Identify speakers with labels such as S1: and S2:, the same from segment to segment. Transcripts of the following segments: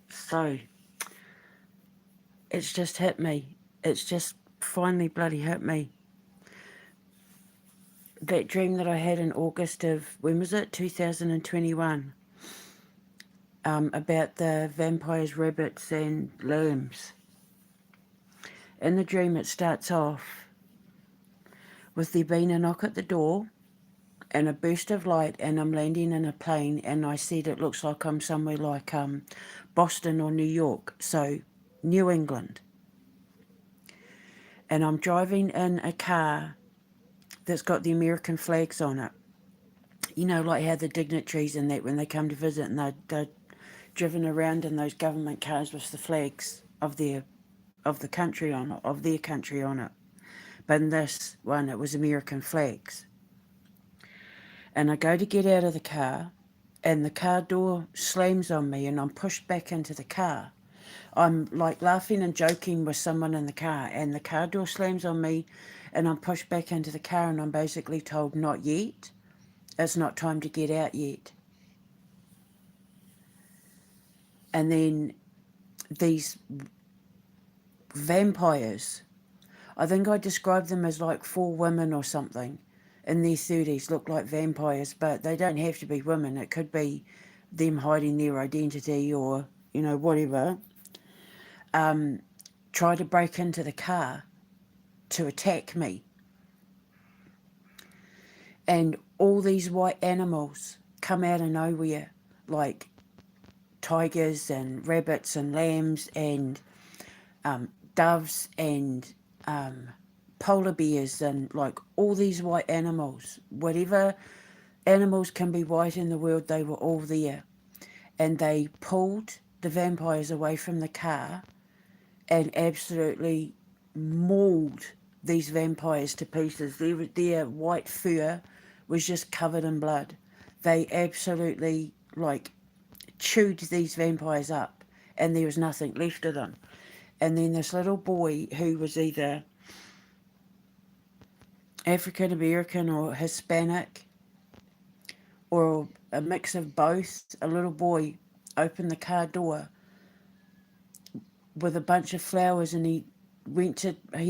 S1: So, it's just hit me. It's just finally bloody hit me. That dream that I had in August of, when was it? 2021. About the vampires, rabbits, and lambs. In the dream, it starts off with there being a knock at the door and a burst of light, and I'm landing in a plane, and I said it looks like I'm somewhere like Boston or New York, so New England. And I'm driving in a car that's got the American flags on it. You know, like how the dignitaries and that, when they come to visit, and they're driven around in those government cars with the flags of the country on it, of their country on it. But in this one, it was American flags. And I go to get out of the car, and the car door slams on me, and I'm pushed back into the car. I'm like laughing and joking with someone in the car, and the car door slams on me, and I'm pushed back into the car, and I'm basically told, not yet. It's not time to get out yet. And then these vampires, I think I described them as like 4 women or something in their 30s, look like vampires, but they don't have to be women. It could be them hiding their identity or, you know, whatever. Try to break into the car to attack me. And all these white animals come out of nowhere, like tigers and rabbits and lambs and doves and polar bears and like all these white animals. Whatever animals can be white in the world, they were all there. And they pulled the vampires away from the car and absolutely mauled these vampires to pieces. Their white fur was just covered in blood. They absolutely like chewed these vampires up, and there was nothing left of them. And then this little boy, who was either African American or Hispanic or a mix of both, a little boy opened the car door with a bunch of flowers, and he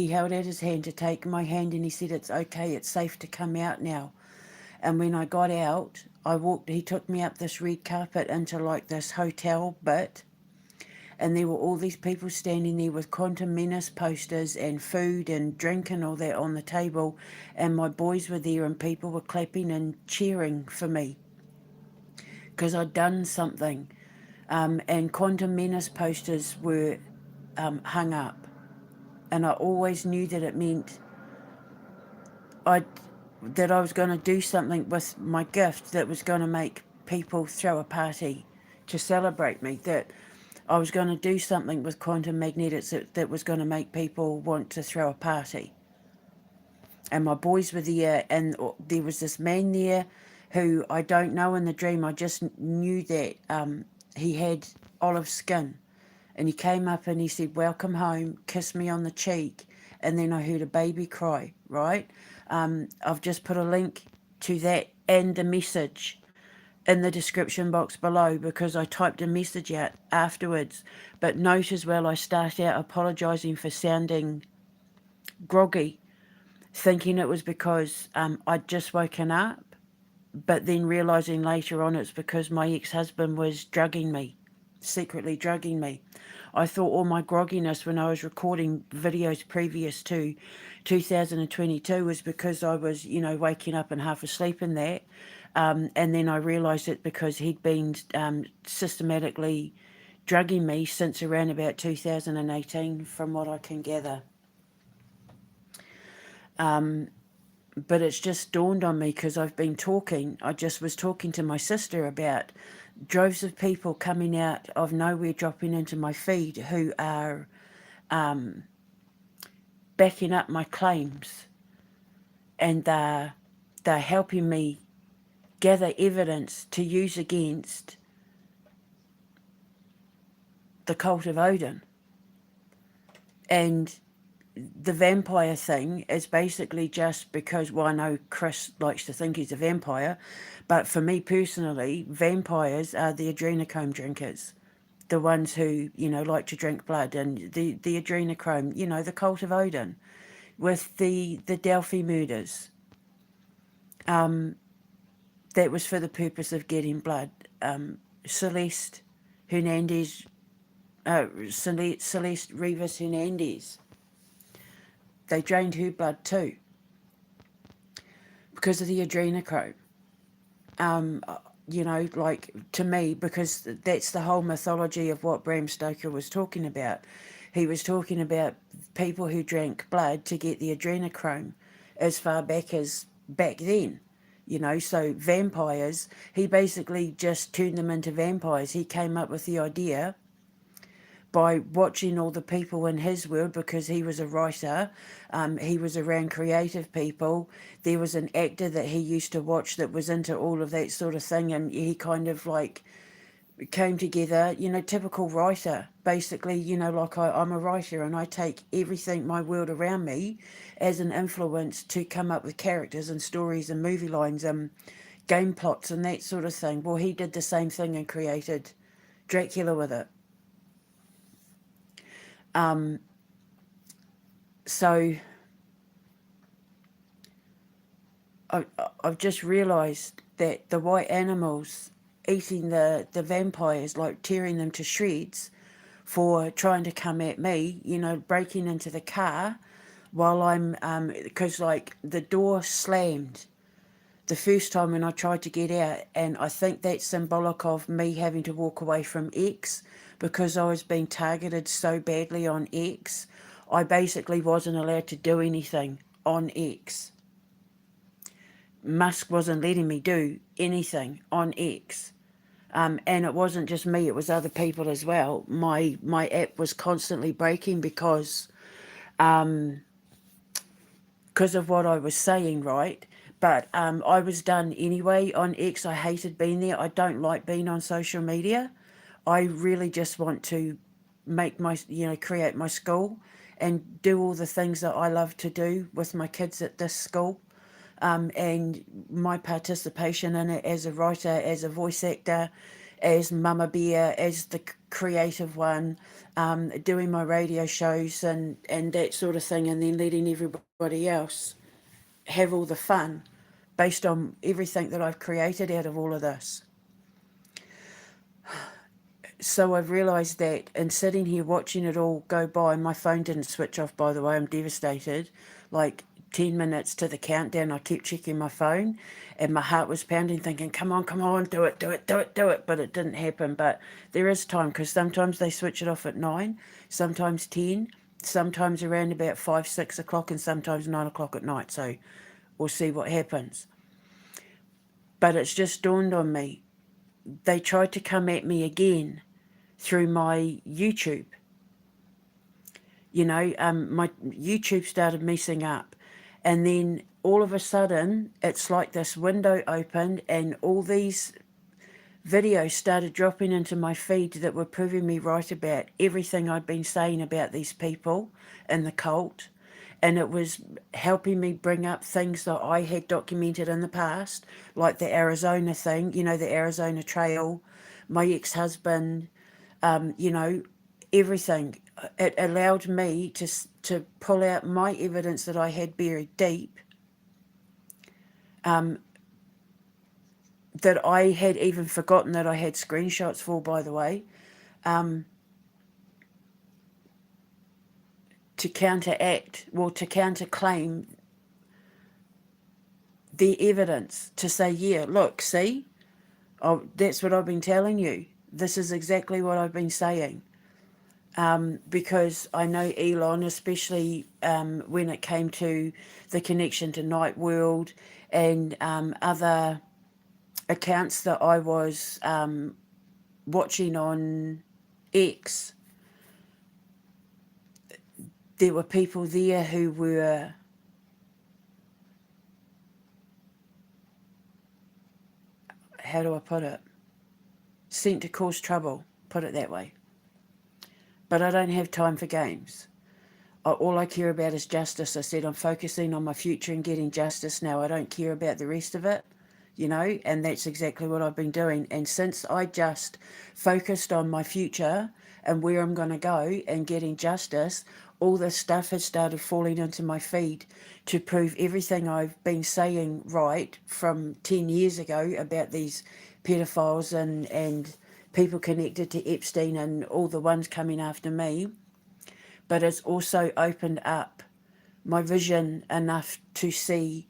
S1: held out his hand to take my hand, and he said, it's okay, it's safe to come out now. And when I got out, he took me up this red carpet into like this hotel bit, and there were all these people standing there with Quantum Menace posters and food and drink and all that on the table, and my boys were there, and people were clapping and cheering for me because I'd done something. And Quantum Menace posters were hung up, and I always knew that it meant that I was going to do something with my gift that was going to make people throw a party to celebrate me, that I was going to do something with quantum magnetics that was going to make people want to throw a party. And my boys were there, and there was this man there who I don't know in the dream. I just knew that he had olive skin. And he came up and he said, welcome home, kissed me on the cheek, and then I heard a baby cry, right? I've just put a link to that and a message in the description box below, because I typed a message out afterwards. But note as well, I start out apologising for sounding groggy, thinking it was because I'd just woken up, but then realising later on it's because my ex-husband was drugging me, secretly drugging me. I thought all my grogginess when I was recording videos previous to 2022 was because I was, you know, waking up and half asleep in that. And then I realised it because he'd been systematically drugging me since around about 2018, from what I can gather. But it's just dawned on me because I just was talking to my sister about droves of people coming out of nowhere, dropping into my feed, who are backing up my claims, and they're helping me gather evidence to use against the cult of Odin. And the vampire thing is basically just because, well, I know Chris likes to think he's a vampire, but for me personally, vampires are the adrenochrome drinkers. The ones who, like to drink blood, and the adrenochrome, the cult of Odin, with the Delphi murders. That was for the purpose of getting blood. Celeste Hernandez, Celeste Rivas Hernandez, they drained her blood too because of the adrenochrome. Like, to me, because that's the whole mythology of what Bram Stoker was talking about. He was talking about people who drank blood to get the adrenochrome as far back as back then. So vampires, he basically just turned them into vampires. He came up with the idea by watching all the people in his world, because he was a writer, he was around creative people. There was an actor that he used to watch that was into all of that sort of thing, and he kind of like came together, typical writer, basically, like I'm a writer and I take everything, my world around me, as an influence to come up with characters and stories and movie lines and game plots and that sort of thing. Well, he did the same thing and created Dracula with it. So I've just realised that the white animals eating the vampires, like tearing them to shreds for trying to come at me, breaking into the car while I'm, because like the door slammed the first time when I tried to get out, and I think that's symbolic of me having to walk away from X, because I was being targeted so badly on X. I basically wasn't allowed to do anything on X. Musk wasn't letting me do anything on X. And it wasn't just me, it was other people as well. My app was constantly breaking because of what I was saying, right? But I was done anyway on X. I hated being there. I don't like being on social media. I really just want to make create my school and do all the things that I love to do with my kids at this school. And my participation in it as a writer, as a voice actor, as Mama Bear, as the creative one, doing my radio shows and that sort of thing, and then letting everybody else have all the fun based on everything that I've created out of all of this. So I've realised that in sitting here watching it all go by, my phone didn't switch off, by the way, I'm devastated. Like 10 minutes to the countdown, I kept checking my phone and my heart was pounding, thinking, come on, do it. But it didn't happen. But there is time, because sometimes they switch it off at 9, sometimes 10, sometimes around about 5, 6 o'clock, and sometimes 9 o'clock at night. So we'll see what happens. But it's just dawned on me, they tried to come at me again through my YouTube. My YouTube started messing up, and then all of a sudden it's like this window opened and all these videos started dropping into my feed that were proving me right about everything I'd been saying about these people in the cult. And it was helping me bring up things that I had documented in the past, like the Arizona thing, the Arizona trail, my ex-husband, everything. It allowed me to pull out my evidence that I had buried deep, that I had even forgotten that I had screenshots for, by the way, to counterclaim the evidence, to say, yeah, look, see, that's what I've been telling you. This is exactly what I've been saying. Because I know Elon, especially when it came to the connection to Night World and other accounts that I was watching on X, there were people there who were how do I put it? Sent to cause trouble, put it that way. But I don't have time for games. all I care about is justice. I said, I'm focusing on my future and getting justice now. I don't care about the rest of it, you know, and that's exactly what I've been doing. And since I just focused on my future and where I'm going to go and getting justice, all this stuff has started falling into my feed to prove everything I've been saying right from 10 years ago about these pedophiles and people connected to Epstein and all the ones coming after me. But it's also opened up my vision enough to see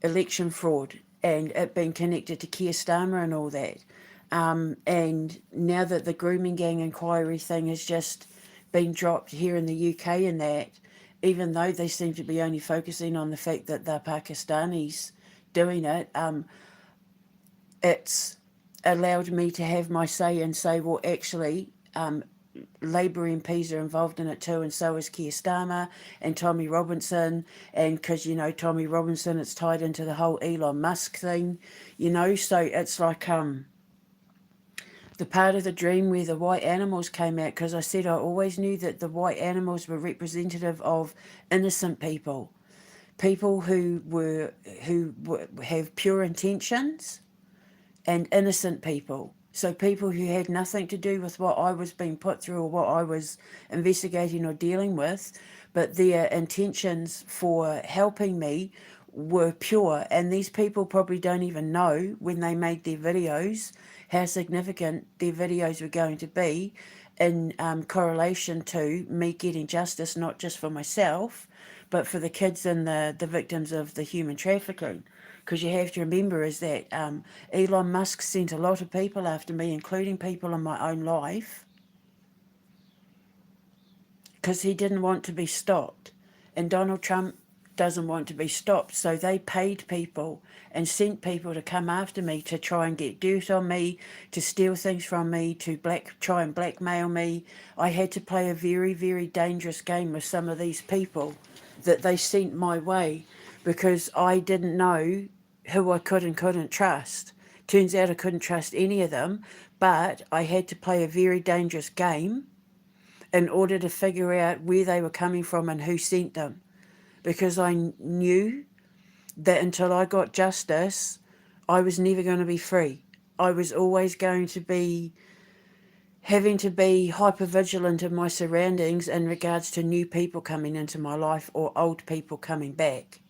S1: election fraud and it being connected to Keir Starmer and all that. And now that the grooming gang inquiry thing has just been dropped here in the UK and that, even though they seem to be only focusing on the fact that they're Pakistanis doing it, it's allowed me to have my say and say, well, actually, Labour MPs are involved in it too, and so is Keir Starmer and Tommy Robinson, and because, you know, Tommy Robinson, it's tied into the whole Elon Musk thing, you know, so it's like the part of the dream where the white animals came out, because I said I always knew that the white animals were representative of innocent people, people who have pure intentions, and innocent people. So people who had nothing to do with what I was being put through or what I was investigating or dealing with, but their intentions for helping me were pure. And these people probably don't even know when they made their videos how significant their videos were going to be in correlation to me getting justice, not just for myself, but for the kids and the victims of the human trafficking. Because you have to remember is that Elon Musk sent a lot of people after me, including people in my own life, because he didn't want to be stopped. And Donald Trump doesn't want to be stopped. So they paid people and sent people to come after me to try and get dirt on me, to steal things from me, to try and blackmail me. I had to play a very, very dangerous game with some of these people that they sent my way, because I didn't know who I could and couldn't trust. Turns out I couldn't trust any of them, but I had to play a very dangerous game in order to figure out where they were coming from and who sent them. Because I knew that until I got justice, I was never going to be free. I was always going to be having to be hyper vigilant of my surroundings in regards to new people coming into my life or old people coming back.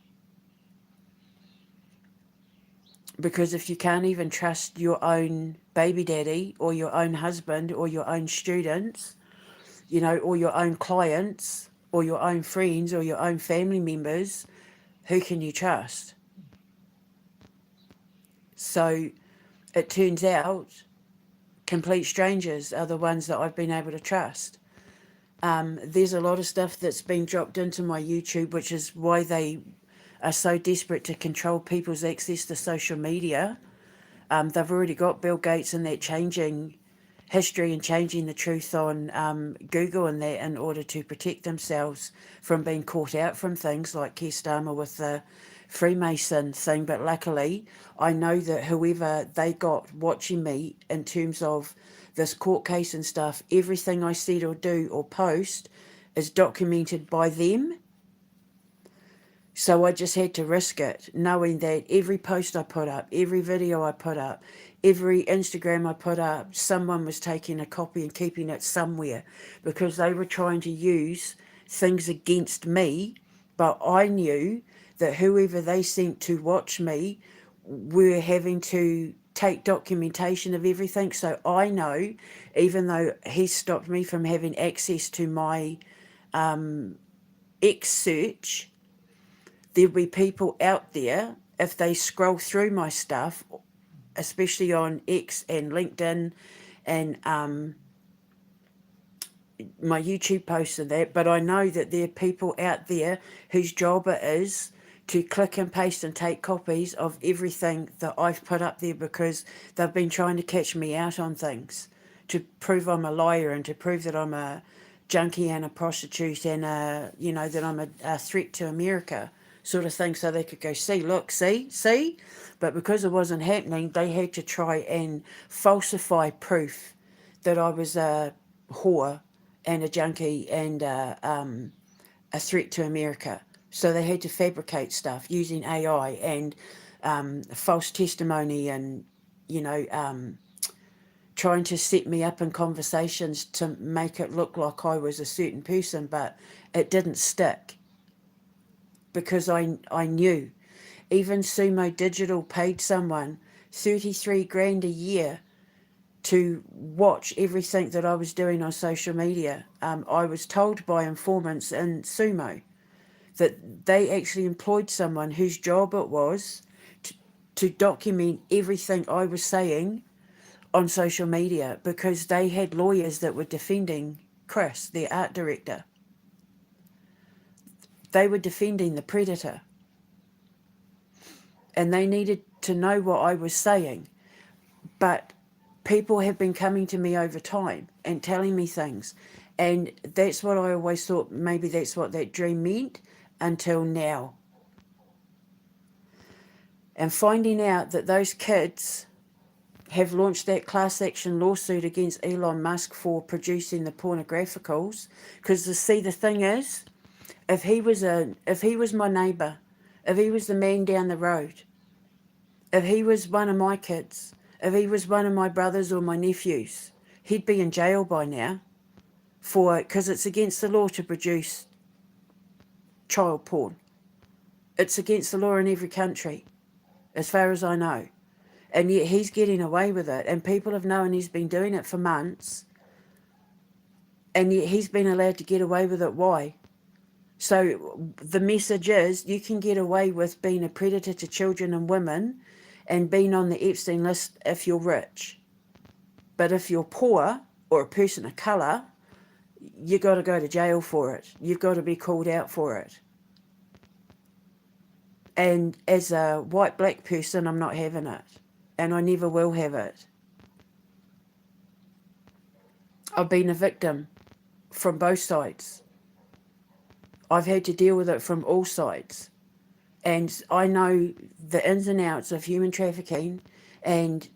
S1: Because if you can't even trust your own baby daddy or your own husband or your own students, you know, or your own clients or your own friends or your own family members, who can you trust? So it turns out complete strangers are the ones that I've been able to trust. There's a lot of stuff that's been dropped into my YouTube, which is why they are so desperate to control people's access to social media. They've already got Bill Gates and that changing history and changing the truth on Google and that in order to protect themselves from being caught out from things like Keir Starmer with the Freemason thing. But luckily, I know that whoever they got watching me in terms of this court case and stuff, everything I said or do or post is documented by them. So I just had to risk it, knowing that every post I put up, every video I put up, every Instagram I put up, someone was taking a copy and keeping it somewhere, because they were trying to use things against me. But I knew that whoever they sent to watch me were having to take documentation of everything. So I know, even though he stopped me from having access to my X search, there'll be people out there, if they scroll through my stuff, especially on X and LinkedIn and my YouTube posts and that, but I know that there are people out there whose job it is to click and paste and take copies of everything that I've put up there, because they've been trying to catch me out on things, to prove I'm a liar and to prove that I'm a junkie and a prostitute and that I'm a threat to America, sort of thing, so they could go, see. But because it wasn't happening, they had to try and falsify proof that I was a whore and a junkie and a threat to America. So they had to fabricate stuff using AI and false testimony and, trying to set me up in conversations to make it look like I was a certain person, but it didn't stick because I knew. Even Sumo Digital paid someone 33 grand a year to watch everything that I was doing on social media. I was told by informants in Sumo that they actually employed someone whose job it was to document everything I was saying on social media, because they had lawyers that were defending Chris, their art director. They were defending the predator. And they needed to know what I was saying. But people have been coming to me over time and telling me things. And that's what I always thought, maybe that's what that dream meant, until now. And finding out that those kids have launched that class action lawsuit against Elon Musk for producing the pornographicals. Because the thing is, if he was my neighbour, if he was the man down the road, if he was one of my kids, if he was one of my brothers or my nephews, he'd be in jail by now, because it's against the law to produce child porn. It's against the law in every country, as far as I know. And yet he's getting away with it, and people have known he's been doing it for months, and yet he's been allowed to get away with it. Why? So the message is, you can get away with being a predator to children and women and being on the Epstein list if you're rich. But if you're poor or a person of colour, you got to go to jail for it. You've got to be called out for it. And as a white black person, I'm not having it. And I never will have it. I've been a victim from both sides. I've had to deal with it from all sides. And I know the ins and outs of human trafficking and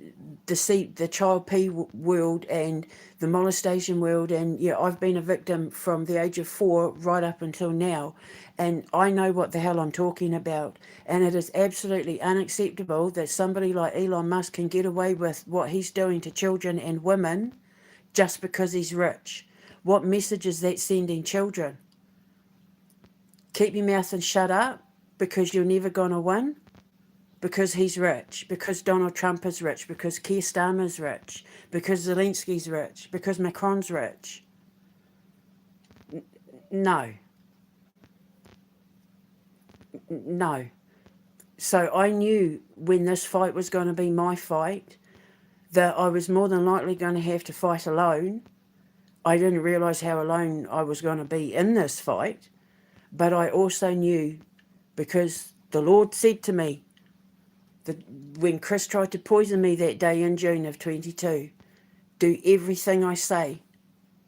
S1: the child P world and the molestation world. And yeah, I've been a victim from the age of 4 right up until now. And I know what the hell I'm talking about. And it is absolutely unacceptable that somebody like Elon Musk can get away with what he's doing to children and women just because he's rich. What message is that sending children? Keep your mouth and shut up because you're never going to win? Because he's rich, because Donald Trump is rich, because Keir Starmer's rich, because Zelensky's rich, because Macron's rich. No. No. So I knew when this fight was going to be my fight, that I was more than likely going to have to fight alone. I didn't realise how alone I was going to be in this fight, but I also knew, because the Lord said to me, that when Chris tried to poison me that day in June of 22, do everything I say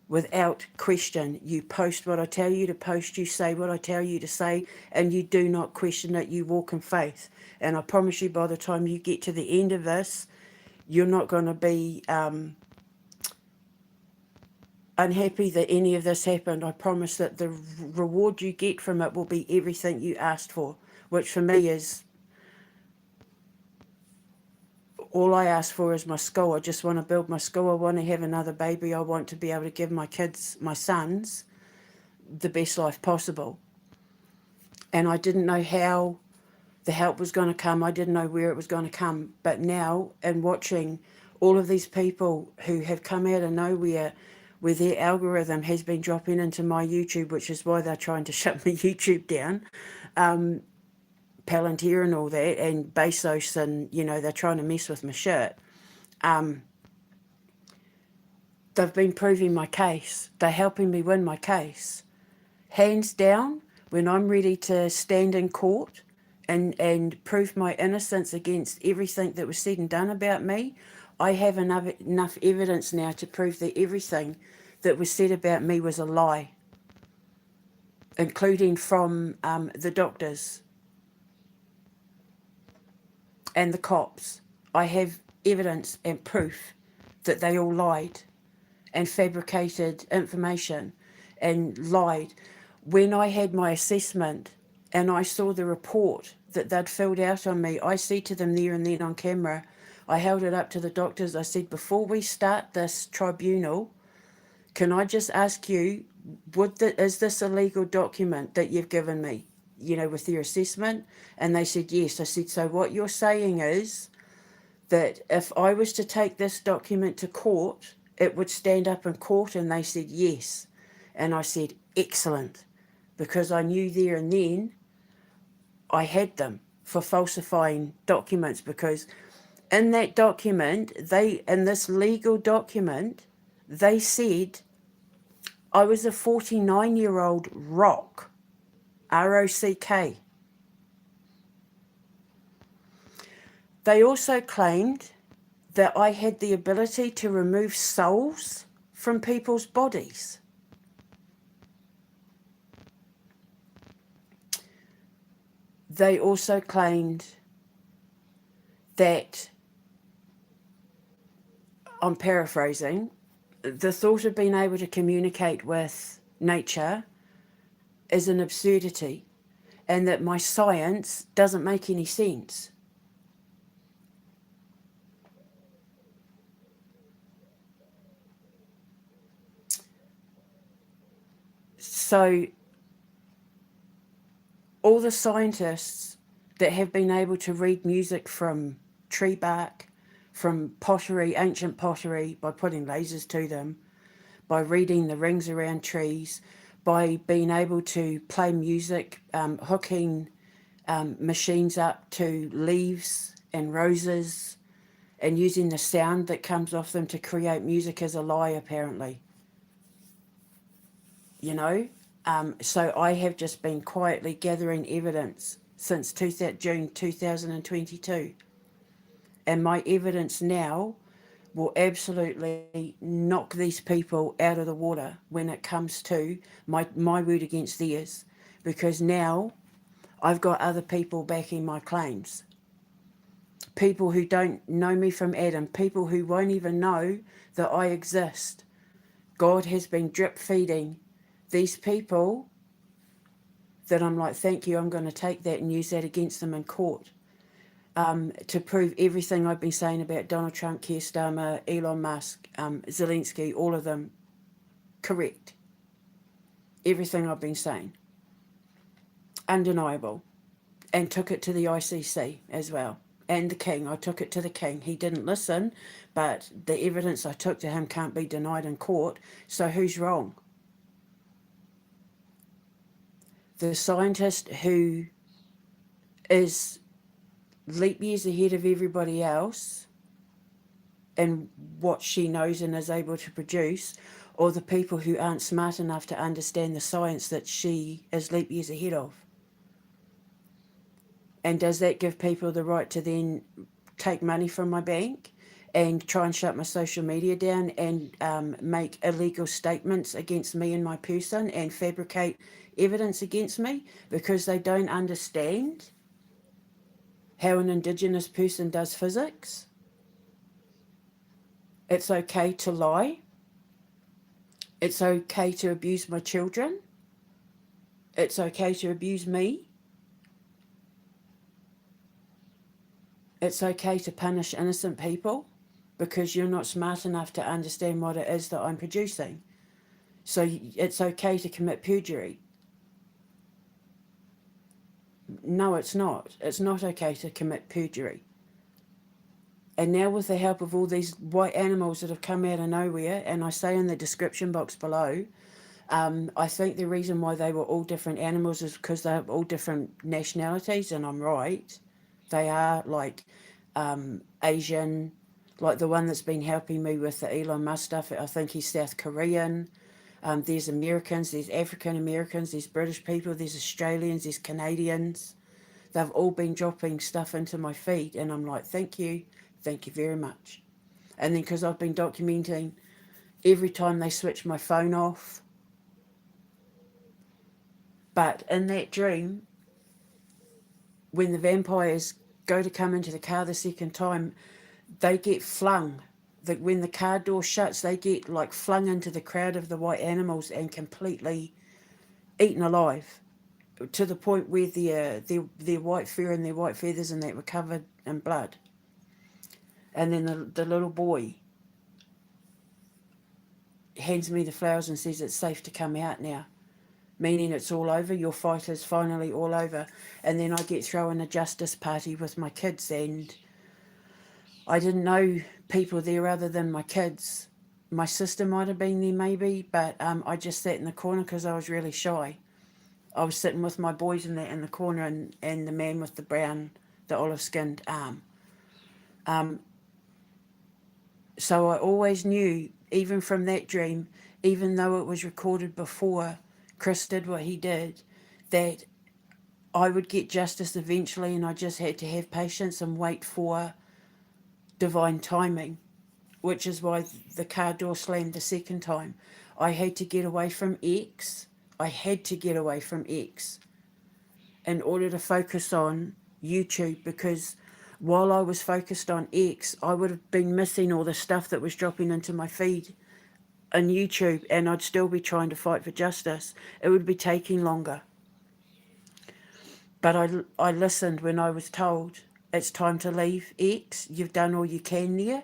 S1: without question. You post what I tell you to post, you say what I tell you to say, and you do not question it. You walk in faith. And I promise you, by the time you get to the end of this, you're not going to be unhappy that any of this happened. I promise that the reward you get from it will be everything you asked for, which for me is, all I ask for is my school. I just want to build my school. I want to have another baby. I want to be able to give my kids, my sons, the best life possible. And I didn't know how the help was going to come. I didn't know where it was going to come. But now, in watching all of these people who have come out of nowhere, where their algorithm has been dropping into my YouTube, which is why they're trying to shut my YouTube down, Palantir and all that, and Bezos, and, they're trying to mess with my shit. They've been proving my case. They're helping me win my case. Hands down, when I'm ready to stand in court and prove my innocence against everything that was said and done about me, I have enough evidence now to prove that everything that was said about me was a lie, including from the doctors and the cops. I have evidence and proof that they all lied and fabricated information and lied. when I had my assessment and I saw the report that they'd filled out on me, I said to them there and then on camera, I held it up to the doctors, I said, before we start this tribunal, can I just ask you, is this a legal document that you've given me, with your assessment? And they said, yes. I said, so what you're saying is that if I was to take this document to court, it would stand up in court? And they said, yes. And I said, excellent, because I knew there and then I had them for falsifying documents, because in that document, in this legal document, they said I was a 49-year-old rock, R-O-C-K. They also claimed that I had the ability to remove souls from people's bodies. They also claimed that, I'm paraphrasing, the thought of being able to communicate with nature is an absurdity, and that my science doesn't make any sense. So all the scientists that have been able to read music from tree bark, from pottery, ancient pottery, by putting lasers to them, by reading the rings around trees, by being able to play music, hooking machines up to leaves and roses, and using the sound that comes off them to create music, is a lie, apparently. So I have just been quietly gathering evidence since June 2022. And my evidence now will absolutely knock these people out of the water when it comes to my word against theirs. Because now I've got other people backing my claims. People who don't know me from Adam, people who won't even know that I exist. God has been drip feeding these people that I'm like, thank you, I'm going to take that and use that against them in court, to prove everything I've been saying about Donald Trump, Keir Starmer, Elon Musk, Zelensky, all of them, correct. Everything I've been saying. Undeniable. And took it to the ICC as well. And the King, I took it to the King. He didn't listen, but the evidence I took to him can't be denied in court. So who's wrong? The scientist who is leap years ahead of everybody else and what she knows and is able to produce, or the people who aren't smart enough to understand the science that she is leap years ahead of? And does that give people the right to then take money from my bank and try and shut my social media down and make illegal statements against me and my person and fabricate evidence against me because they don't understand how an Indigenous person does physics? It's okay to lie. It's okay to abuse my children. It's okay to abuse me. It's okay to punish innocent people because you're not smart enough to understand what it is that I'm producing. So it's okay to commit perjury. No, it's not. It's not okay to commit perjury. And now with the help of all these white animals that have come out of nowhere, and I say in the description box below, I think the reason why they were all different animals is because they're all different nationalities, and I'm right. They are like Asian, like the one that's been helping me with the Elon Musk stuff. I think he's South Korean. There's Americans, there's African Americans, there's British people, there's Australians, there's Canadians. They've all been dropping stuff into my feed, and I'm like, thank you very much. And then because I've been documenting every time they switch my phone off. But in that dream, when the vampires go to come into the car the second time, they get flung. When the car door shuts, they get like flung into the crowd of the white animals and completely eaten alive, to the point where their white fur and their white feathers and that were covered in blood. And then the little boy hands me the flowers and says it's safe to come out now, meaning it's all over, your fight is finally all over. And then I get thrown a justice party with my kids, and I didn't know people there other than my kids. My sister might have been there maybe, but I just sat in the corner because I was really shy. I was sitting with my boys in the corner, and the man with the olive-skinned arm. So I always knew, even from that dream, even though it was recorded before Chris did what he did, that I would get justice eventually, and I just had to have patience and wait for divine timing, which is why the car door slammed the second time. I had to get away from X. I had to get away from X in order to focus on YouTube, because while I was focused on X, I would have been missing all the stuff that was dropping into my feed on YouTube, and I'd still be trying to fight for justice. It would be taking longer. But I listened when I was told, it's time to leave X, you've done all you can there,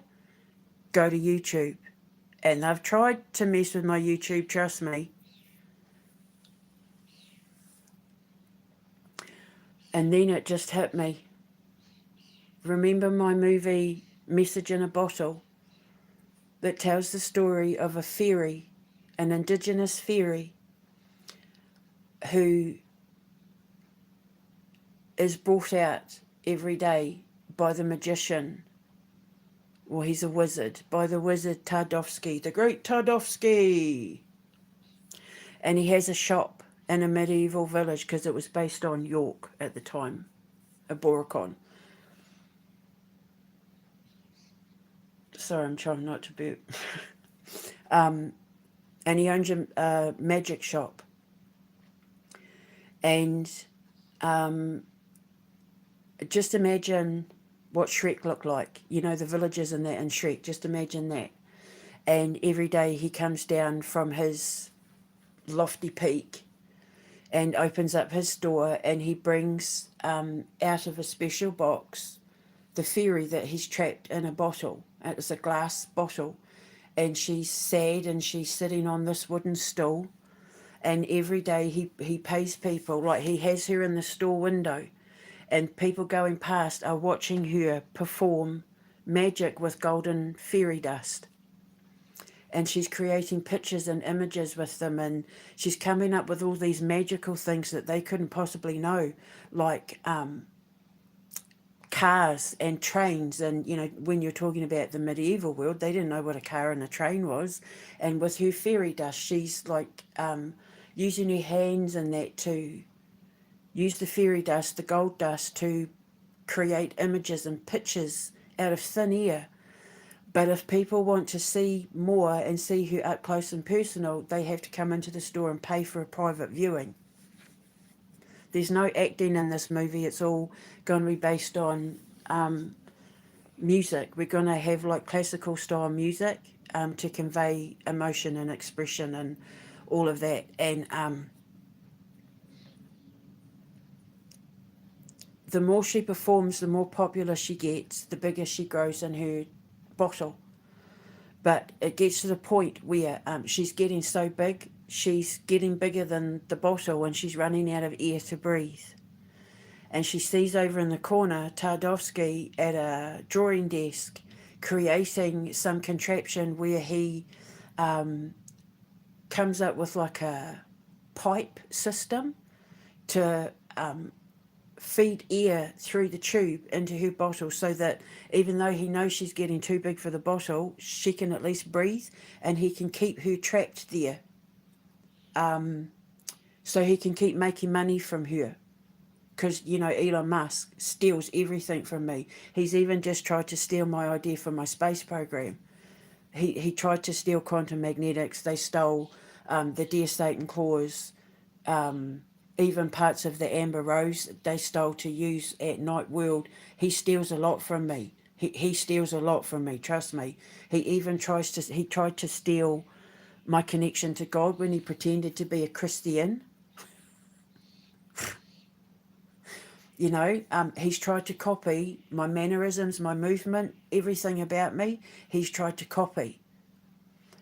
S1: go to YouTube. And they've tried to mess with my YouTube, trust me. And then it just hit me. Remember my movie Message in a Bottle, that tells the story of a fairy, an indigenous fairy, who is brought out every day by the magician, well, he's a wizard, by the wizard Tardovsky, the great Tardovsky. And he has a shop in a medieval village, because it was based on York at the time, a Boricon. Sorry, I'm trying not to be... and he owns a magic shop. And just imagine what Shrek looked like. You know, the villagers and that in Shrek. Just imagine that. And every day he comes down from his lofty peak and opens up his store, and he brings out of a special box the fairy that he's trapped in a bottle. It's a glass bottle. And she's sad, and she's sitting on this wooden stool. And every day he pays people, like he has her in the store window, and people going past are watching her perform magic with golden fairy dust. And she's creating pictures and images with them, and she's coming up with all these magical things that they couldn't possibly know, like cars and trains. And, you know, when you're talking about the medieval world, they didn't know what a car and a train was. And with her fairy dust, she's like using her hands and that to use the fairy dust, the gold dust, to create images and pictures out of thin air. But if people want to see more and see her up close and personal, they have to come into the store and pay for a private viewing. There's no acting in this movie. It's all going to be based on music. We're going to have like classical style music to convey emotion and expression and all of that. And the more she performs, the more popular she gets, the bigger she grows in her bottle. But it gets to the point where she's getting so big, she's getting bigger than the bottle, and she's running out of air to breathe. And she sees over in the corner Tardovsky at a drawing desk creating some contraption where he comes up with like a pipe system to feed air through the tube into her bottle, so that even though he knows she's getting too big for the bottle, she can at least breathe, and he can keep her trapped there, so he can keep making money from her. Because, you know, Elon Musk steals everything from me. He's even just tried to steal my idea for my space program. He tried to steal quantum magnetics. They stole the deer Satan claws, even parts of the Amber Rose they stole to use at Night World. He steals a lot from me. He steals a lot from me, trust me. He even tried to steal my connection to God when he pretended to be a Christian. You know, he's tried to copy my mannerisms, my movement, everything about me. He's tried to copy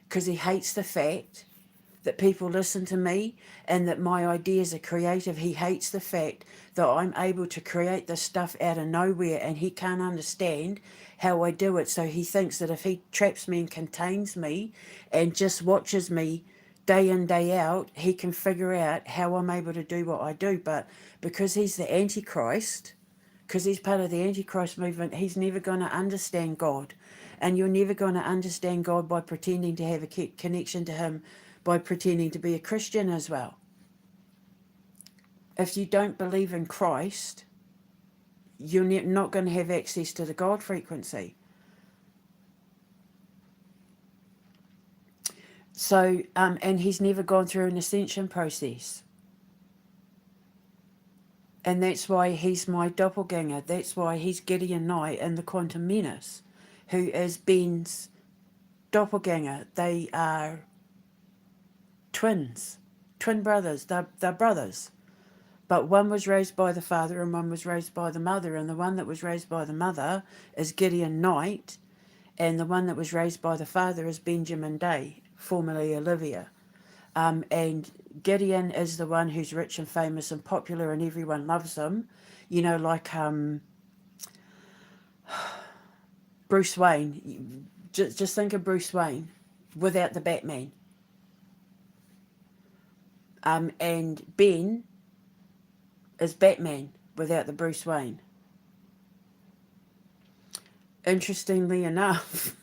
S1: because he hates the fact that people listen to me and that my ideas are creative. He hates the fact that I'm able to create this stuff out of nowhere and he can't understand how I do it. So he thinks that if he traps me and contains me and just watches me day in, day out, he can figure out how I'm able to do what I do. But because he's the Antichrist, because he's part of the Antichrist movement, he's never going to understand God. And you're never going to understand God by pretending to have a connection to him, by pretending to be a Christian as well. If you don't believe in Christ, you're not going to have access to the God frequency. So, and he's never gone through an ascension process. And that's why he's my doppelganger. That's why he's Gideon Knight in the Quantum Menace, who is Ben's doppelganger. They are twins, twin brothers. They're brothers. But one was raised by the father and one was raised by the mother. And the one that was raised by the mother is Gideon Knight. And the one that was raised by the father is Benjamin Day, formerly Olivia. And Gideon is the one who's rich and famous and popular and everyone loves him. You know, like Bruce Wayne. Just think of Bruce Wayne without the Batman. And Ben is Batman without the Bruce Wayne. Interestingly enough,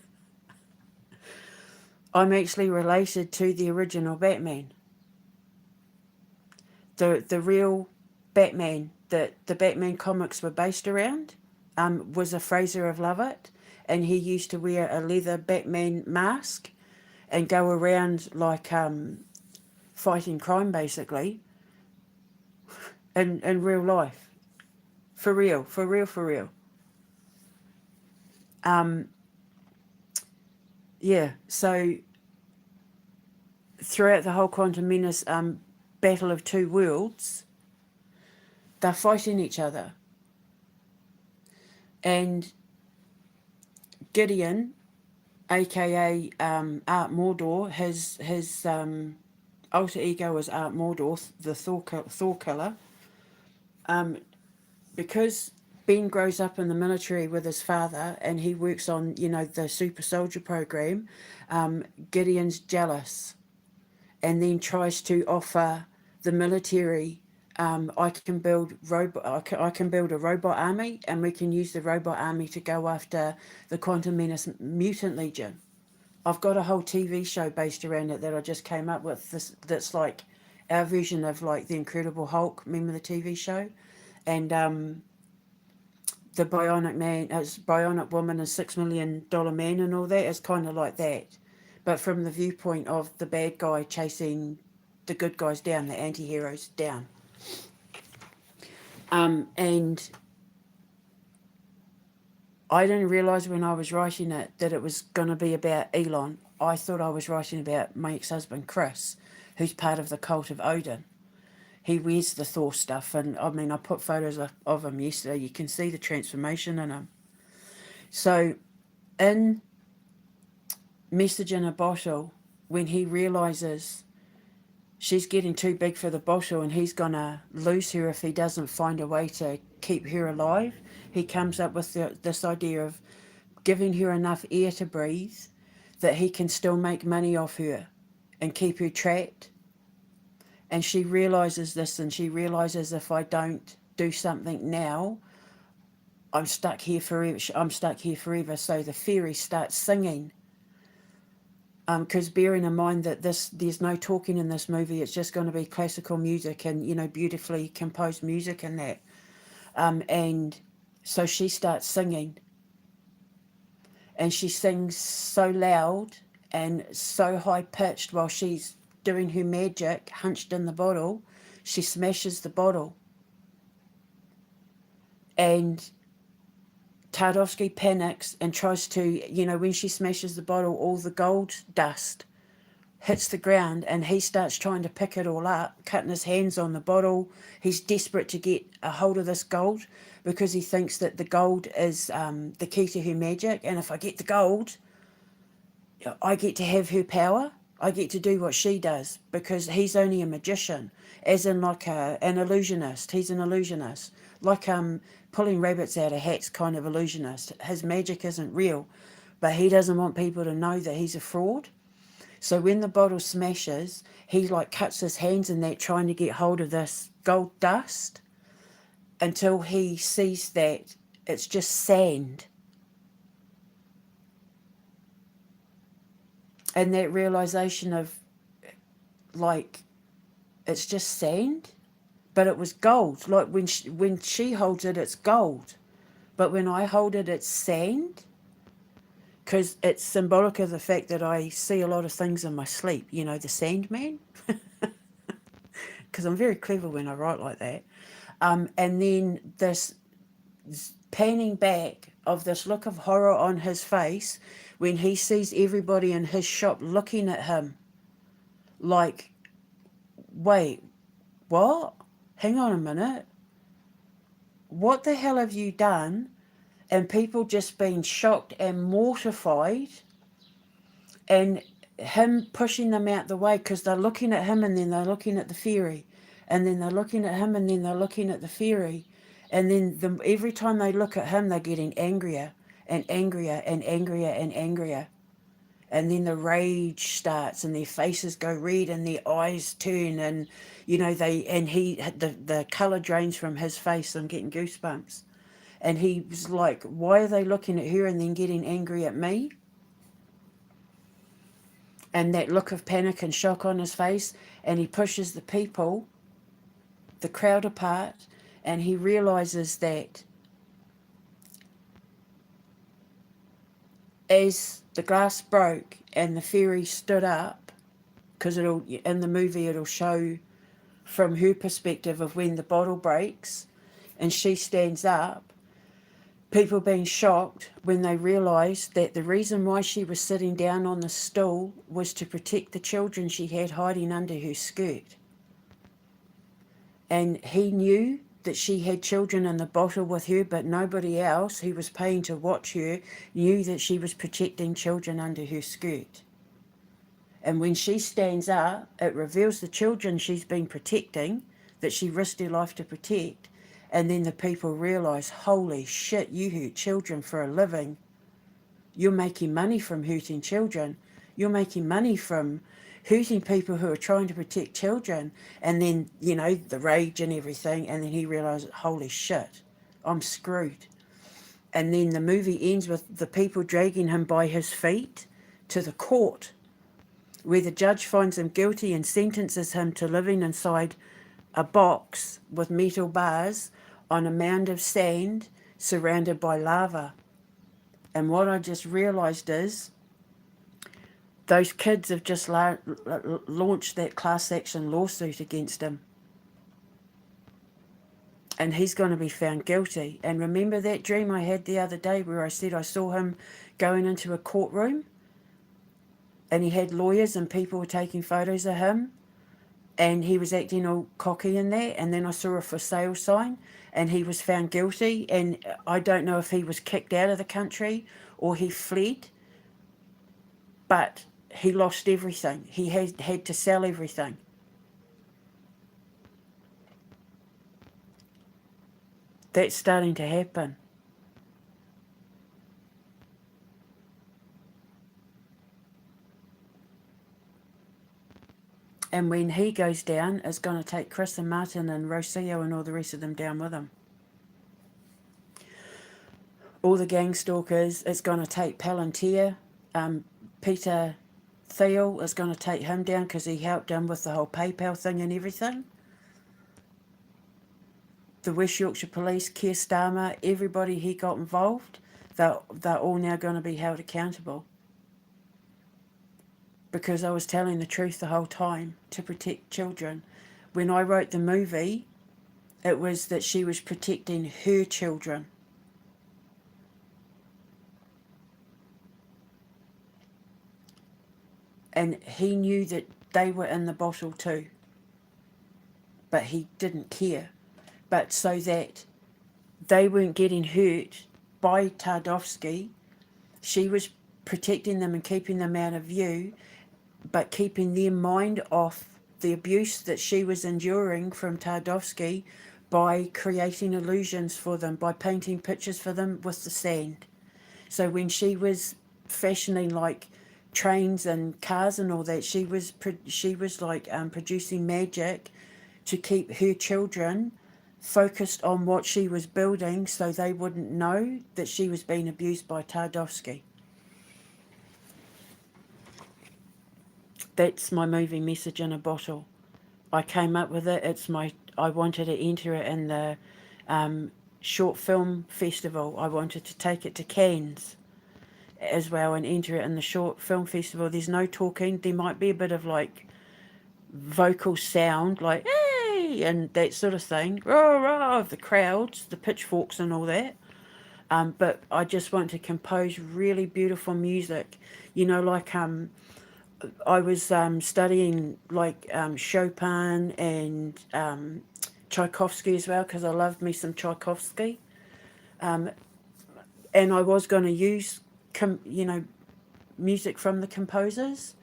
S1: I'm actually related to the original Batman. The real Batman that the Batman comics were based around was a Fraser of Lovett, and he used to wear a leather Batman mask and go around like fighting crime, basically, in real life. For real. Yeah, so throughout the whole Quantum Menace battle of two worlds, they're fighting each other. And Gideon, aka Art Mordor, his alter ego is Art Mordor, the Thor killer. Because Ben grows up in the military with his father and he works on, the super soldier program, Gideon's jealous and then tries to offer the military, I can build a robot army and we can use the robot army to go after the Quantum Menace Mutant Legion. I've got a whole TV show based around it that I just came up with. That's like our version of like the Incredible Hulk. Remember the TV show? And the Bionic Man, Bionic Woman and $6 Million Man and all that is kind of like that. But from the viewpoint of the bad guy chasing the good guys down, the anti-heroes down. And I didn't realise when I was writing it that it was going to be about Elon. I thought I was writing about my ex-husband Chris, who's part of the cult of Odin. He wears the Thor stuff, and I mean, I put photos of him yesterday. You can see the transformation in him. So, in Message in a Bottle, when he realises she's getting too big for the bottle and he's going to lose her if he doesn't find a way to keep her alive, he comes up with this idea of giving her enough air to breathe that he can still make money off her and keep her trapped. And she realises this, and she realises if I don't do something now, I'm stuck here forever. So the fairy starts singing. Because bearing in mind that there's no talking in this movie, it's just going to be classical music and, beautifully composed music and that. And so she starts singing. And she sings so loud and so high-pitched while she's doing her magic, hunched in the bottle, she smashes the bottle. And Tardovsky panics and tries to, when she smashes the bottle, all the gold dust hits the ground, and he starts trying to pick it all up, cutting his hands on the bottle. He's desperate to get a hold of this gold because he thinks that the gold is the key to her magic, and if I get the gold, I get to have her power. I get to do what she does, because he's only a magician, as in like an illusionist. He's an illusionist, like pulling rabbits out of hats kind of illusionist. His magic isn't real, but he doesn't want people to know that he's a fraud. So when the bottle smashes, he like cuts his hands in that, trying to get hold of this gold dust, until he sees that it's just sand. And that realization of, like, it's just sand, but it was gold. Like when she holds it, it's gold, but when I hold it, it's sand, because it's symbolic of the fact that I see a lot of things in my sleep. You know, the Sandman, because I'm very clever when I write like that. And then this panning back of this look of horror on his face when he sees everybody in his shop looking at him like, wait, what? Hang on a minute. What the hell have you done? And people just being shocked and mortified, and him pushing them out the way because they're looking at him, and then they're looking at the fairy, and then they're looking at him, and then they're looking at the fairy. And then every time they look at him, they're getting angrier and angrier and angrier and angrier. And then the rage starts, and their faces go red, and their eyes turn, and the colour drains from his face. I'm getting goosebumps. And he was like, why are they looking at her and then getting angry at me? And that look of panic and shock on his face, and he pushes the crowd apart, and he realizes that as the glass broke and the fairy stood up, because in the movie it'll show from her perspective of when the bottle breaks and she stands up, people being shocked when they realised that the reason why she was sitting down on the stool was to protect the children she had hiding under her skirt. And he knew that she had children in the bottle with her, but nobody else who was paying to watch her knew that she was protecting children under her skirt. And when she stands up, it reveals the children she's been protecting, that she risked her life to protect. And then the people realise, holy shit, you hurt children for a living. You're making money from hurting children. You're making money from hurting people who are trying to protect children. And then, the rage and everything. And then he realised, holy shit, I'm screwed. And then the movie ends with the people dragging him by his feet to the court, where the judge finds him guilty and sentences him to living inside a box with metal bars on a mound of sand surrounded by lava. And what I just realised is those kids have just launched that class action lawsuit against him. And he's going to be found guilty. And remember that dream I had the other day where I said I saw him going into a courtroom, and he had lawyers and people were taking photos of him, and he was acting all cocky in that. And then I saw a for sale sign, and he was found guilty. And I don't know if he was kicked out of the country or he fled, but he lost everything. He had to sell everything. That's starting to happen. And when he goes down, it's going to take Chris and Martin and Rocio and all the rest of them down with him. All the gang stalkers, it's going to take Palantir. Peter Thiel is going to take him down because he helped him with the whole PayPal thing and everything. The West Yorkshire Police, Keir Starmer, everybody he got involved, they're all now going to be held accountable. Because I was telling the truth the whole time to protect children. When I wrote the movie, it was that she was protecting her children. And he knew that they were in the bottle too, but he didn't care. But so that they weren't getting hurt by Tardovsky, she was protecting them and keeping them out of view, but keeping their mind off the abuse that she was enduring from Tardovsky by creating illusions for them, by painting pictures for them with the sand. So when she was fashioning like trains and cars and all that, she was like producing magic to keep her children focused on what she was building, so they wouldn't know that she was being abused by Tardovsky. That's my movie Message in a Bottle. I came up with it. I wanted to enter it in the short film festival. I wanted to take it to Cannes as well and enter it in the short film festival. There's no talking. There might be a bit of like vocal sound, like hey and that sort of thing, rah rah of the crowds, the pitchforks and all that. But I just want to compose really beautiful music. Like I was studying like Chopin and Tchaikovsky as well, because I love me some Tchaikovsky. And I was going to use, music from the composers.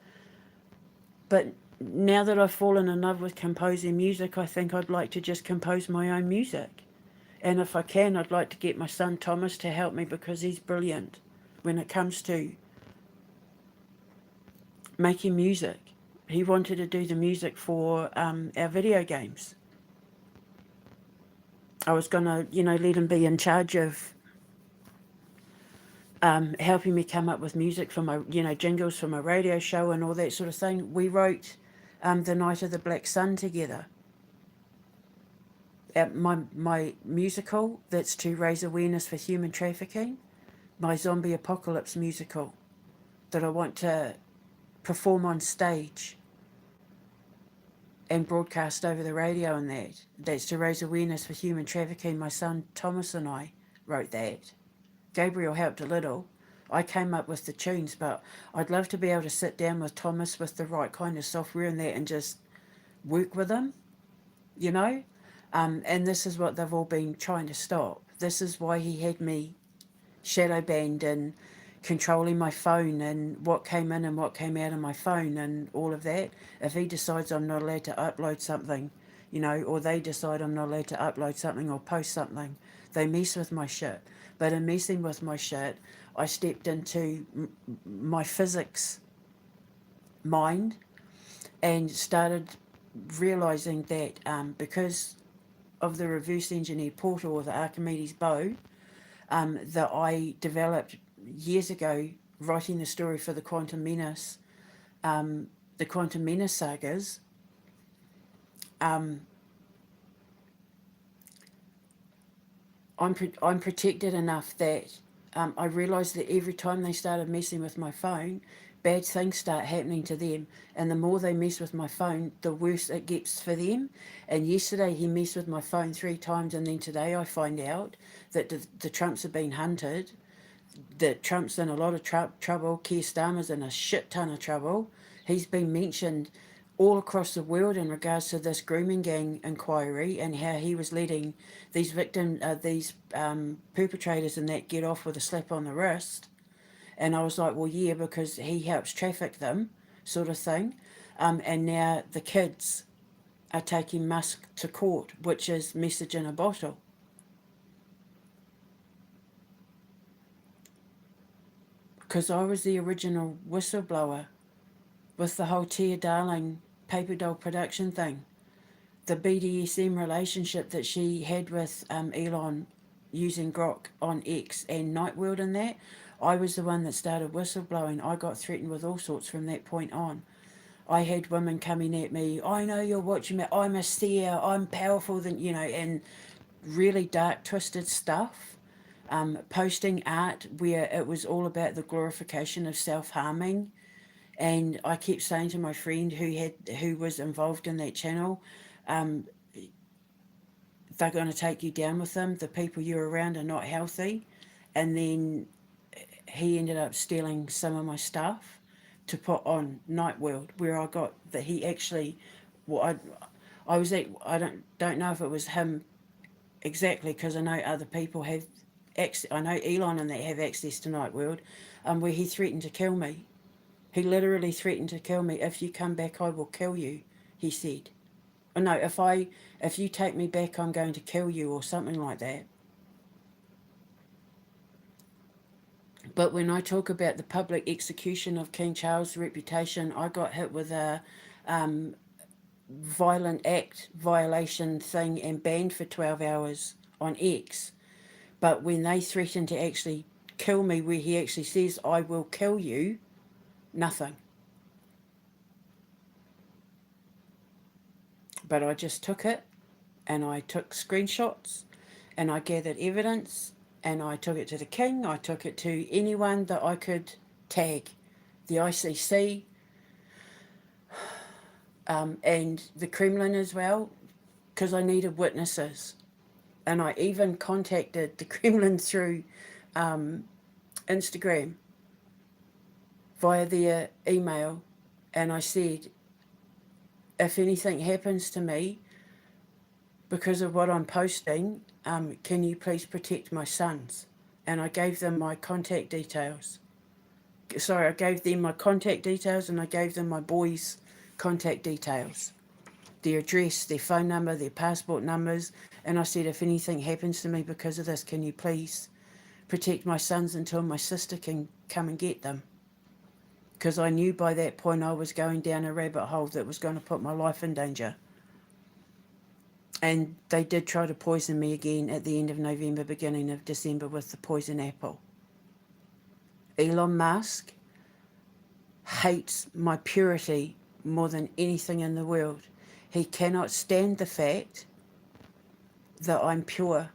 S1: But now that I've fallen in love with composing music, I think I'd like to just compose my own music. And if I can, I'd like to get my son Thomas to help me, because he's brilliant when it comes to making music. He wanted to do the music for our video games. I was going to, let him be in charge of helping me come up with music for my, jingles for my radio show and all that sort of thing. We wrote The Night of the Black Sun together. My musical that's to raise awareness for human trafficking, my zombie apocalypse musical that I want to perform on stage and broadcast over the radio, and that's to raise awareness for human trafficking. My son Thomas and I wrote that. Gabriel helped a little. I came up with the tunes, but I'd love to be able to sit down with Thomas with the right kind of software and that and just work with him, and this is what they've all been trying to stop. This is why he had me shadow banned and controlling my phone and what came in and what came out of my phone and all of that. If he decides I'm not allowed to upload something, or they decide I'm not allowed to upload something or post something, they mess with my shit. But in messing with my shit, I stepped into my physics mind and started realizing that because of the reverse engineer portal or the Archimedes bow that I developed years ago, writing the story for the Quantum Menace sagas, I'm protected enough that I realised that every time they started messing with my phone, bad things start happening to them. And the more they mess with my phone, the worse it gets for them. And yesterday he messed with my phone 3 times, and then today I find out that the Trumps have been hunted. That Trump's in a lot of trouble. Keir Starmer's in a shit ton of trouble. He's been mentioned all across the world in regards to this grooming gang inquiry and how he was letting these perpetrators and that get off with a slap on the wrist. And I was like, well, yeah, because he helps traffic them, sort of thing. And now the kids are taking Musk to court, which is Message in a Bottle. Because I was the original whistleblower with the whole Tia Darling paper doll production thing. The BDSM relationship that she had with Elon using Grok on X and Nightworld and that. I was the one that started whistleblowing. I got threatened with all sorts from that point on. I had women coming at me, I know you're watching me, I'm a seer, I'm powerful, and really dark, twisted stuff. Posting art where it was all about the glorification of self-harming. And I kept saying to my friend who was involved in that channel, they're going to take you down with them. The people you're around are not healthy. And then he ended up stealing some of my stuff to put on Night World, where I got that he actually, well, I was at, I don't know if it was him exactly, because I know other people have access. I know Elon and they have access to Night World, where he threatened to kill me. He literally threatened to kill me. If you come back, I will kill you. He said, "Oh no, if you take me back, I'm going to kill you," or something like that. But when I talk about the public execution of King Charles' reputation, I got hit with a violent act violation thing and banned for 12 hours on X. But when they threatened to actually kill me, where he actually says, "I will kill you," nothing. But I just took it, and I took screenshots, and I gathered evidence, and I took it to the king. I took it to anyone that I could tag, the ICC, and the Kremlin as well, because I needed witnesses. And I even contacted the Kremlin through Instagram via their email, and I said, if anything happens to me because of what I'm posting, can you please protect my sons? And I gave them my contact details. Sorry, I gave them my contact details, and I gave them my boys' contact details, their address, their phone number, their passport numbers. And I said, if anything happens to me because of this, can you please protect my sons until my sister can come and get them? Because I knew by that point I was going down a rabbit hole that was going to put my life in danger. And they did try to poison me again at the end of November, beginning of December, with the poison apple. Elon Musk hates my purity more than anything in the world. He cannot stand the fact that I'm pure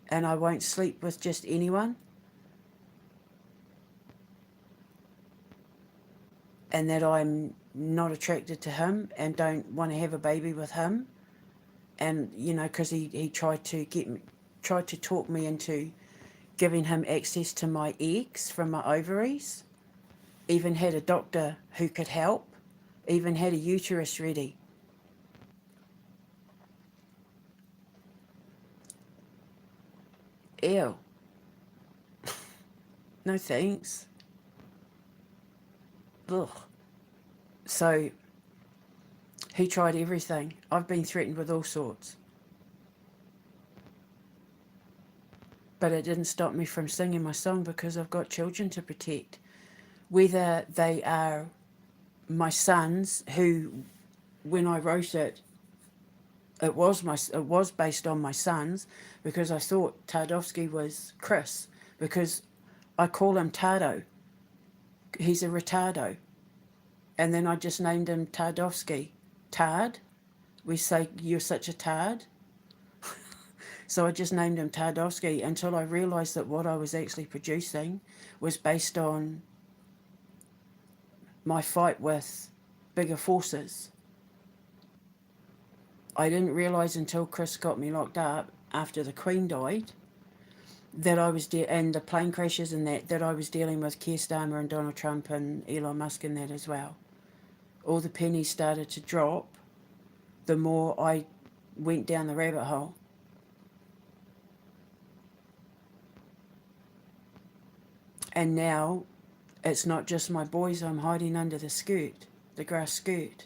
S1: and I won't sleep with just anyone, and that I'm not attracted to him and don't want to have a baby with him. And, you know, because he tried to talk me into giving him access to my eggs from my ovaries, even had a doctor who could help, even had a uterus ready. Ew. No thanks. Ugh. So he tried everything. I've been threatened with all sorts. But it didn't stop me from singing my song, because I've got children to protect. Whether they are my sons, who, when I wrote it, it was based on my sons, because I thought Tardovsky was Chris, because I call him Tardo. He's a retardo. And then I just named him Tardovsky. Tard. We say, "You're such a tard." So I just named him Tardovsky, until I realised that what I was actually producing was based on my fight with bigger forces. I didn't realise until Chris got me locked up after the Queen died that I was and the plane crashes and that I was dealing with Keir Starmer and Donald Trump and Elon Musk and that as well. All the pennies started to drop the more I went down the rabbit hole. And now it's not just my boys I'm hiding under the skirt, the grass skirt.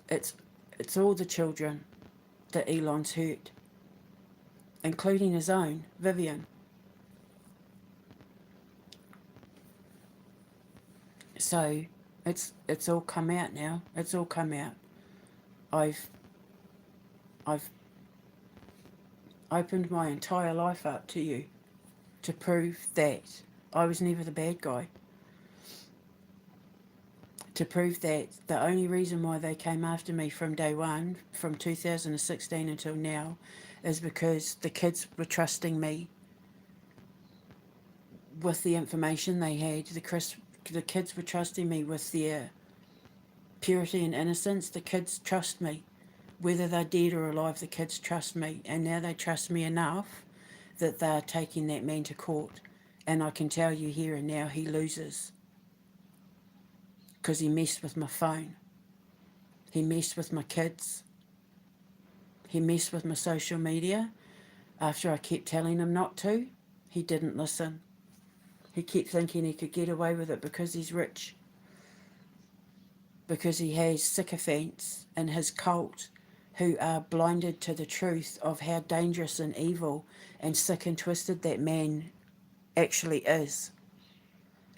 S1: It's all the children that Elon's hurt, including his own, Vivian. So it's all come out now. It's all come out. I've opened my entire life up to you to prove that I was never the bad guy. To prove that the only reason why they came after me from day one, from 2016 until now, is because the kids were trusting me with the information they had. The kids were trusting me with their purity and innocence. The kids trust me. Whether they're dead or alive, the kids trust me. And now they trust me enough that they're taking that man to court. And I can tell you here and now he loses because he messed with my phone. He messed with my kids. He messed with my social media. After I kept telling him not to, he didn't listen. He kept thinking he could get away with it because he's rich, because he has sycophants in his cult who are blinded to the truth of how dangerous and evil and sick and twisted that man actually is.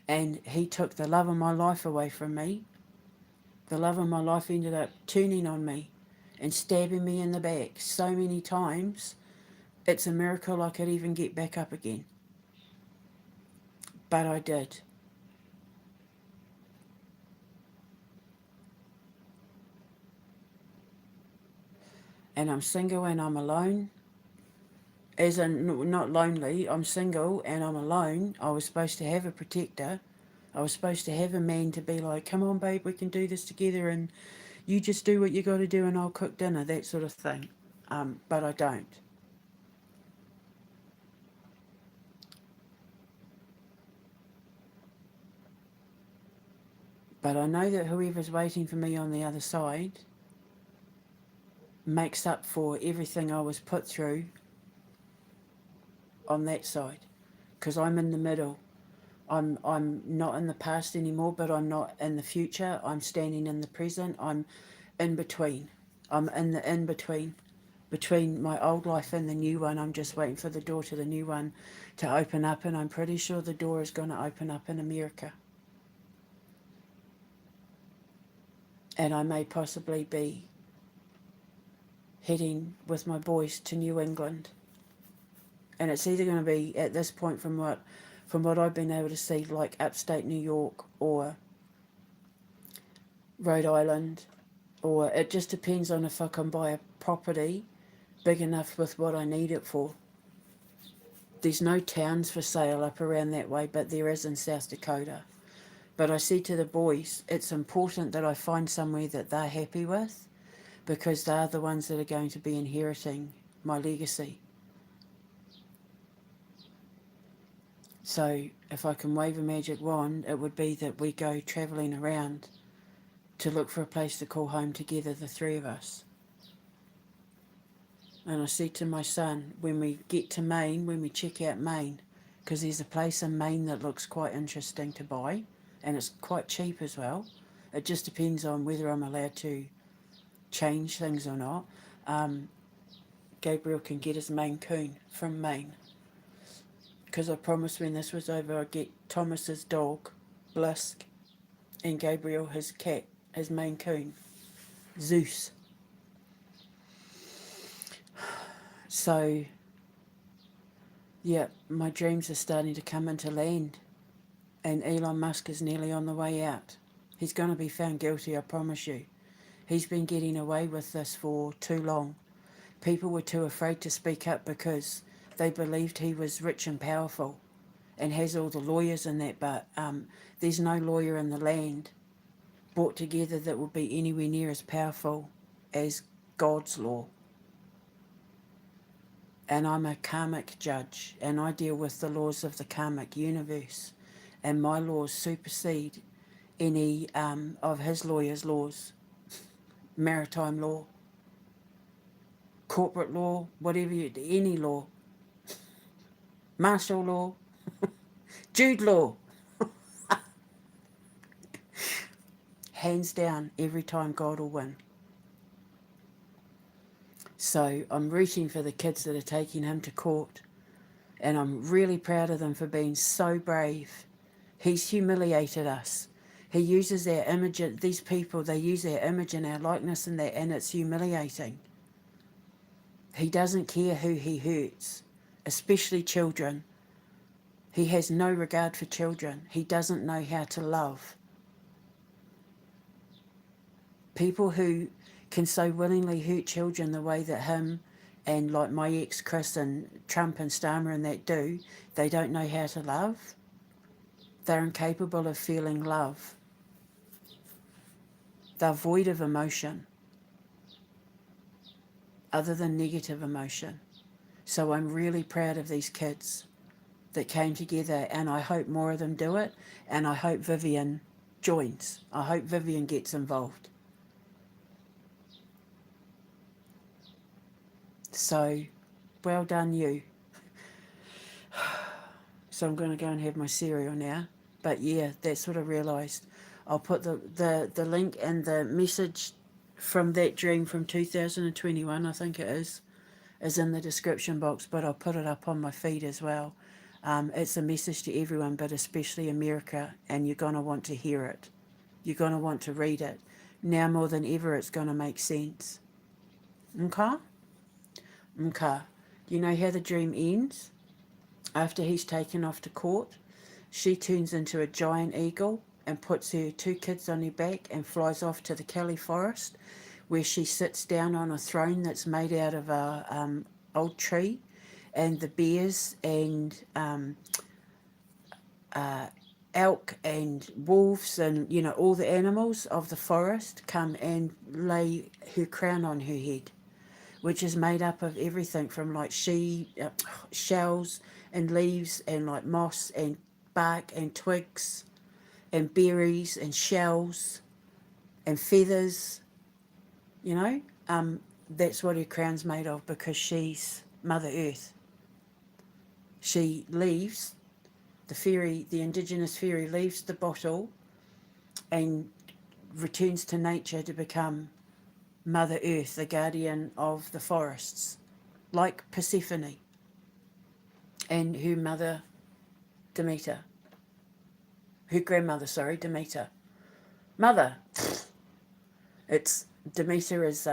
S1: And he took the love of my life away from me. The love of my life ended up turning on me and stabbing me in the back so many times. It's a miracle I could even get back up again. But I did. And I'm single and I'm alone. As in, not lonely, I'm single and I'm alone. I was supposed to have a protector. I was supposed to have a man to be like, come on, babe, we can do this together and you just do what you got to do and I'll cook dinner, that sort of thing. But I don't. But I know that whoever's waiting for me on the other side makes up for everything I was put through on that side. Because I'm in the middle. I'm not in the past anymore, but I'm not in the future. I'm standing in the present. I'm in between. I'm in the in between. Between my old life and the new one. I'm just waiting for the door to the new one to open up, and I'm pretty sure the door is going to open up in America. And I may possibly be heading with my boys to New England. And it's either going to be at this point from what I've been able to see, like upstate New York or Rhode Island, or it just depends on if I can buy a property big enough with what I need it for. There's no towns for sale up around that way, but there is in South Dakota. But I said to the boys, it's important that I find somewhere that they're happy with, because they're the ones that are going to be inheriting my legacy. So if I can wave a magic wand, it would be that we go travelling around to look for a place to call home together, the three of us. And I said to my son, when we get to Maine, when we check out Maine, because there's a place in Maine that looks quite interesting to buy, and it's quite cheap as well. It just depends on whether I'm allowed to change things or not. Gabriel can get his Maine Coon from Maine, because I promised when this was over I'd get Thomas's dog, Blisk, and Gabriel his cat, his Maine Coon, Zeus. So, yeah, my dreams are starting to come into land, and Elon Musk is nearly on the way out. He's going to be found guilty, I promise you. He's been getting away with this for too long. People were too afraid to speak up because they believed he was rich and powerful and has all the lawyers in that, but there's no lawyer in the land brought together that will be anywhere near as powerful as God's law. And I'm a karmic judge, and I deal with the laws of the karmic universe, and my laws supersede any of his lawyers' laws. Maritime law, corporate law, whatever any law, martial law, Jude law. Hands down, every time God will win. So I'm rooting for the kids that are taking him to court, and I'm really proud of them for being so brave. He's humiliated us. He uses our image, these people, they use our image and our likeness in that, and it's humiliating. He doesn't care who he hurts, especially children. He has no regard for children. He doesn't know how to love. People who can so willingly hurt children the way that him and like my ex Chris and Trump and Starmer and that do, they don't know how to love. They're incapable of feeling love. They're void of emotion, other than negative emotion. So I'm really proud of these kids. that came together, and I hope more of them do it, and I hope Vivian joins. I hope Vivian gets involved. So, well done you. So I'm going to go and have my cereal now. But yeah, that's what I realised. I'll put the link and the message from that dream from 2021, I think it is in the description box, but I'll put it up on my feed as well. It's a message to everyone, but especially America, and you're going to want to hear it. You're going to want to read it. Now more than ever, it's going to make sense. Okay? Okay. You know how the dream ends? After he's taken off to court, she turns into a giant eagle and puts her two kids on her back and flies off to the Kelly forest, where she sits down on a throne that's made out of a old tree, and the bears and elk and wolves and all the animals of the forest come and lay her crown on her head, which is made up of everything from like shells and leaves and like moss and bark and twigs and berries and shells and feathers, that's what her crown's made of, because she's Mother Earth. She leaves, the indigenous fairy leaves the bottle and returns to nature to become Mother Earth, the guardian of the forests, like Persephone and her mother Demeter. Her grandmother, Demeter. Mother. It's Demeter is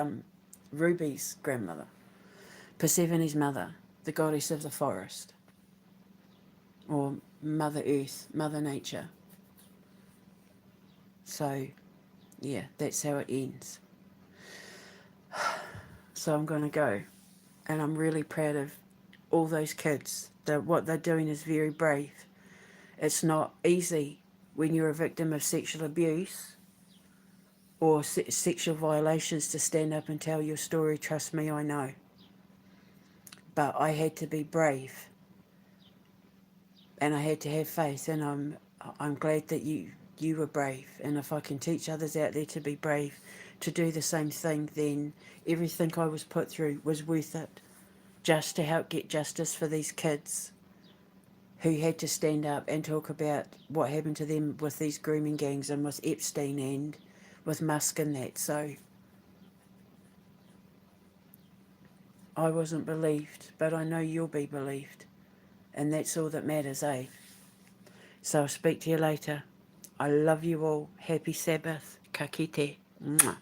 S1: Ruby's grandmother. Persephone's mother, the goddess of the forest. Or Mother Earth, Mother Nature. So, yeah, that's how it ends. So I'm going to go. And I'm really proud of all those kids. What they're doing is very brave. It's not easy when you're a victim of sexual abuse or sexual violations to stand up and tell your story. Trust me, I know. But I had to be brave. And I had to have faith. And I'm glad that you were brave. And if I can teach others out there to be brave, to do the same thing, then everything I was put through was worth it. Just to help get justice for these kids who had to stand up and talk about what happened to them with these grooming gangs and with Epstein and with Musk and that. So I wasn't believed, but I know you'll be believed. And that's all that matters, eh? So I'll speak to you later. I love you all. Happy Sabbath. Ka kite. Mwah.